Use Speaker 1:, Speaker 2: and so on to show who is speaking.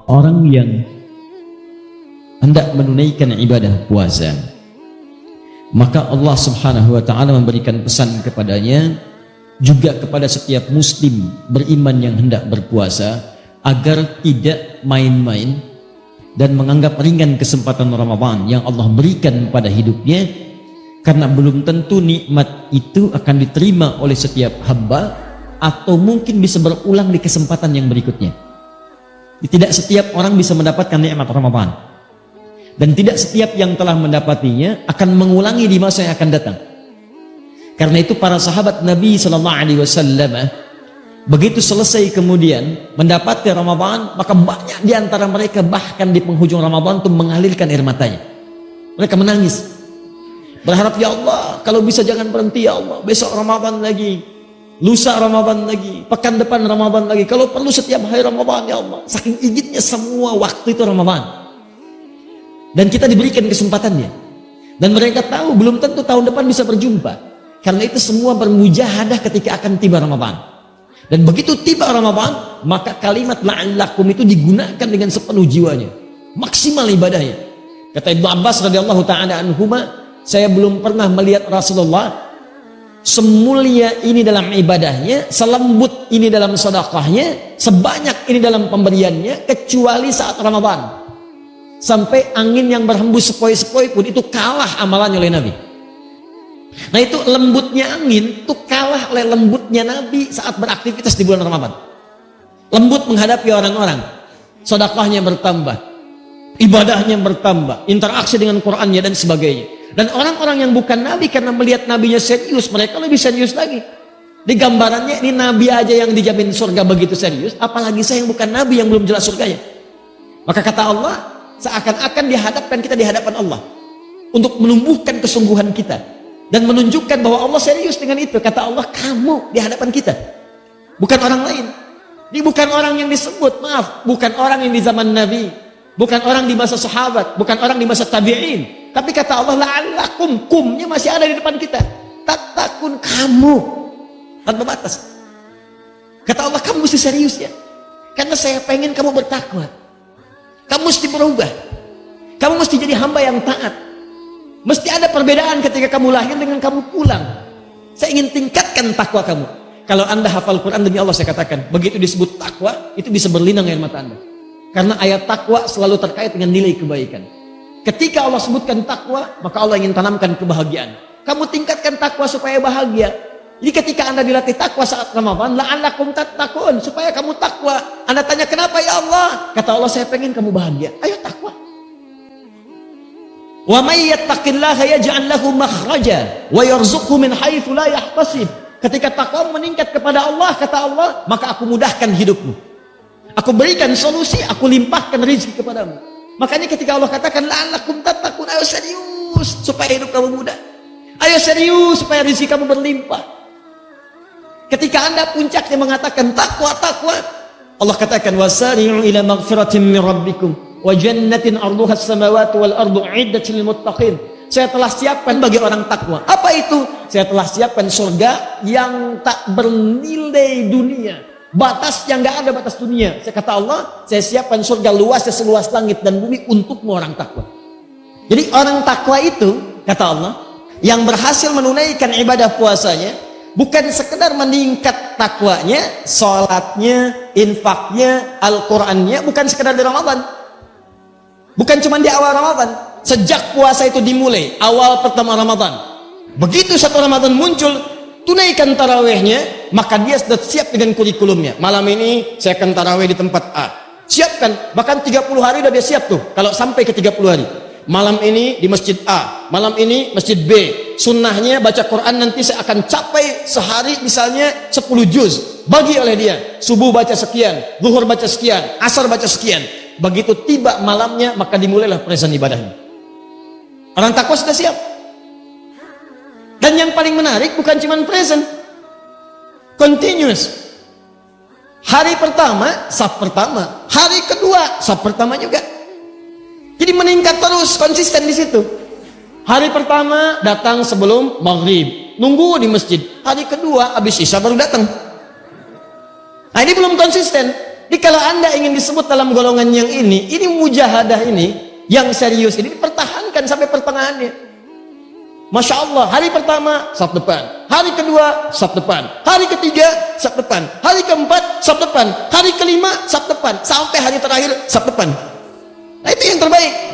Speaker 1: orang yang hendak menunaikan ibadah puasa, maka Allah Subhanahu wa ta'ala memberikan pesan kepadanya, juga kepada setiap muslim beriman yang hendak berpuasa, agar tidak main-main dan menganggap ringan kesempatan Ramadan yang Allah berikan pada hidupnya, karena belum tentu nikmat itu akan diterima oleh setiap hamba, atau mungkin bisa berulang di kesempatan yang berikutnya. Tidak setiap orang bisa mendapatkan nikmat Ramadan, dan tidak setiap yang telah mendapatinya akan mengulangi di masa yang akan datang. Karena itu para sahabat Nabi SAW begitu selesai kemudian mendapati Ramadan, maka banyak di antara mereka bahkan di penghujung Ramadan itu mengalirkan air matanya. Mereka menangis, berharap, ya Allah, kalau bisa jangan berhenti ya Allah, besok Ramadan lagi, lusa Ramadan lagi, pekan depan Ramadan lagi, kalau perlu setiap hari Ramadan ya Allah. Saking inginnya semua waktu itu Ramadan, dan kita diberikan kesempatannya, dan mereka tahu belum tentu tahun depan bisa berjumpa. Karena itu semua bermujahadah ketika akan tiba Ramadan. Dan begitu tiba Ramadan, maka kalimat la'allakum itu digunakan dengan sepenuh jiwanya, maksimal ibadahnya. Kata Ibnu Abbas radhiyallahu ta'ala anhuma, saya belum pernah melihat Rasulullah semulia ini dalam ibadahnya, selembut ini dalam sedekahnya, sebanyak ini dalam pemberiannya, kecuali saat Ramadan. Sampai angin yang berhembus sepoi-sepoi pun itu kalah amalannya oleh Nabi. Nah, itu lembutnya angin itu kalah oleh lembutnya Nabi saat beraktivitas di bulan Ramadan. Lembut menghadapi orang-orang, sedekahnya bertambah, ibadahnya bertambah, interaksi dengan Qur'annya dan sebagainya. Dan orang-orang yang bukan Nabi, karena melihat Nabinya serius, mereka lebih serius lagi. Di gambarannya ini Nabi aja yang dijamin surga begitu serius, apalagi saya yang bukan Nabi yang belum jelas surganya. Maka kata Allah, seakan-akan dihadapkan kita di hadapan Allah untuk menumbuhkan kesungguhan kita dan menunjukkan bahwa Allah serius dengan itu. Kata Allah, kamu di hadapan kita, bukan orang lain. Ini bukan orang yang disebut, maaf, bukan orang yang di zaman Nabi, bukan orang di masa sahabat, bukan orang di masa tabi'in. Tapi kata Allah, la'allakum, kumnya masih ada di depan kita. Tatakun, kamu, tanpa batas. Kata Allah, kamu mesti serius ya, karena saya pengen kamu bertakwa. Kamu mesti berubah, kamu mesti jadi hamba yang taat. Mesti ada perbedaan ketika kamu lahir dengan kamu pulang. Saya ingin tingkatkan takwa kamu. Kalau anda hafal Quran, demi Allah saya katakan, begitu disebut takwa, itu bisa berlinang air mata anda. Karena ayat takwa selalu terkait dengan nilai kebaikan. Ketika Allah sebutkan takwa, maka Allah ingin tanamkan kebahagiaan. Kamu tingkatkan takwa supaya bahagia. Jadi ketika anda dilatih takwa saat Ramadan, la'allakum tattaqun, supaya kamu takwa. Anda tanya, kenapa ya Allah? Kata Allah, saya pengen kamu bahagia. Ayo takwa. Wa may yattaqillaha yaj'al lahu makhraja wa yarzuqhu min haitsu la yahtasib. Ketika takwa meningkat kepada Allah, kata Allah, maka aku mudahkan hidupmu. Aku berikan solusi, aku limpahkan rezeki kepadamu. Makanya ketika Allah katakan la'allakum tattaqun, ayo serius supaya hidup kamu mudah. Ayo serius supaya rezeki kamu berlimpah. Ketika anda puncaknya mengatakan takwa, Allah katakan wasari'u ila maghfiratin min rabbikum wa jannatin arduha as-samawati wal ardu 'iddatil lil muttaqin. Saya telah siapkan bagi orang takwa. Apa itu? Saya telah siapkan surga yang tak bernilai dunia. Batas yang enggak ada batas dunia. Saya kata Allah, saya siapkan surga luasnya seluas langit dan bumi untukmu orang takwa. Jadi orang takwa itu, kata Allah, yang berhasil menunaikan ibadah puasanya, bukan sekedar meningkat takwanya, sholatnya, infaknya, Al-Qurannya, bukan sekedar di Ramadan. Bukan cuma di awal Ramadan, sejak puasa itu dimulai, awal pertama Ramadan. Begitu satu Ramadan muncul, tunaikan tarawihnya, maka dia sudah siap dengan kurikulumnya. Malam ini saya akan tarawih di tempat A. Siapkan, bahkan 30 hari sudah dia siap tuh, kalau sampai ke 30 hari. Malam ini di masjid A, malam ini masjid B. Sunnahnya baca Quran nanti saya akan capai sehari misalnya 10 juz. Bagi oleh dia, subuh baca sekian, zuhur baca sekian, asar baca sekian. Begitu tiba malamnya, maka dimulailah present ibadahnya. Orang takwa sudah siap. Dan yang paling menarik bukan cuma present, continuous. Hari pertama, saf pertama. Hari kedua, saf pertama juga. Jadi meningkat terus, konsisten di situ. Hari pertama datang sebelum maghrib, nunggu di masjid. Hari kedua habis isya baru datang. Nah, ini belum konsisten. Jadi kalau Anda ingin disebut dalam golongan yang ini mujahadah ini, yang serius ini dipertahankan sampai pertengahannya. Masya Allah, hari pertama saf depan, hari kedua saf depan, hari ketiga saf depan, hari keempat saf depan, hari kelima saf depan, sampai hari terakhir saf depan. Nah itu yang terbaik.